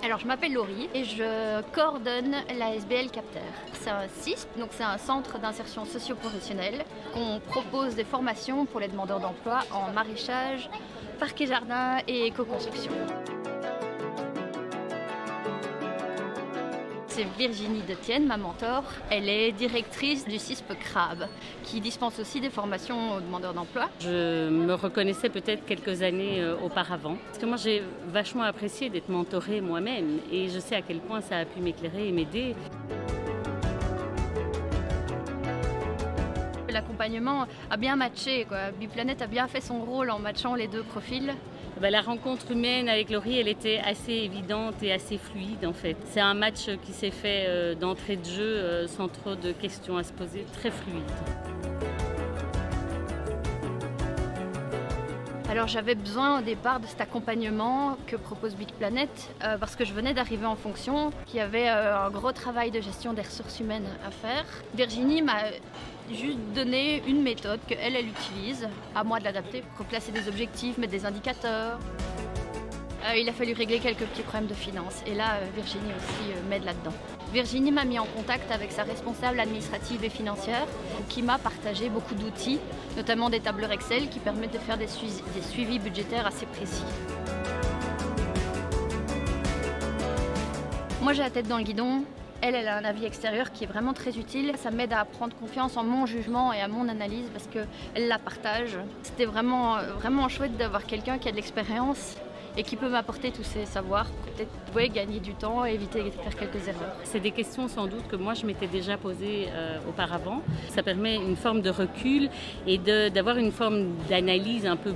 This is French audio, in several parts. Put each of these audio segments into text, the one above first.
Alors je m'appelle Laurie et je coordonne la SBL Capter. C'est un CISP, donc c'est un centre d'insertion socio-professionnelle. On propose des formations pour les demandeurs d'emploi en maraîchage, parc et jardin et éco-construction. C'est Virginie Detienne, ma mentor. Elle est directrice du CISP Crabe, qui dispense aussi des formations aux demandeurs d'emploi. Je me reconnaissais peut-être quelques années auparavant. Parce que moi, j'ai vachement apprécié d'être mentorée moi-même. Et je sais à quel point ça a pu m'éclairer et m'aider. L'accompagnement a bien matché, quoi. Biplanète a bien fait son rôle en matchant les deux profils. La rencontre humaine avec Laurie, elle était assez évidente et assez fluide en fait. C'est un match qui s'est fait d'entrée de jeu sans trop de questions à se poser, très fluide. Alors j'avais besoin au départ de cet accompagnement que propose Biplanète parce que je venais d'arriver en fonction, qu'il y avait un gros travail de gestion des ressources humaines à faire. Virginie m'a juste donné une méthode qu'elle utilise, à moi de l'adapter pour placer des objectifs, mettre des indicateurs. Il a fallu régler quelques petits problèmes de finances et là Virginie aussi m'aide là-dedans. Virginie m'a mis en contact avec sa responsable administrative et financière qui m'a partagé beaucoup d'outils, notamment des tableurs Excel qui permettent de faire des suivis budgétaires assez précis. Moi j'ai la tête dans le guidon. Elle a un avis extérieur qui est vraiment très utile. Ça m'aide à prendre confiance en mon jugement et à mon analyse parce qu'elle la partage. C'était vraiment chouette d'avoir quelqu'un qui a de l'expérience et qui peut m'apporter tous ces savoirs pour peut-être gagner du temps et éviter de faire quelques erreurs. C'est des questions sans doute que moi je m'étais déjà posées auparavant. Ça permet une forme de recul et d'avoir une forme d'analyse un peu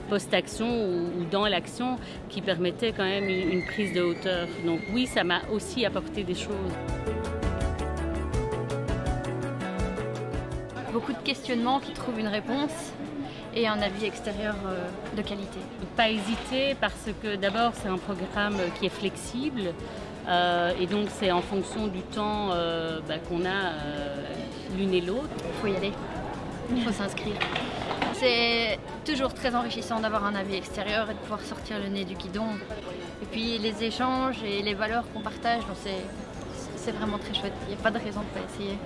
post-action ou dans l'action qui permettait quand même une prise de hauteur. Donc oui, ça m'a aussi apporté des choses. Beaucoup de questionnements qui trouvent une réponse et un avis extérieur de qualité. Pas hésiter parce que d'abord c'est un programme qui est flexible et donc c'est en fonction du temps qu'on a l'une et l'autre. Il faut y aller, il faut s'inscrire. C'est toujours très enrichissant d'avoir un avis extérieur et de pouvoir sortir le nez du guidon. Et puis les échanges et les valeurs qu'on partage, c'est vraiment très chouette. Il n'y a pas de raison de ne pas essayer.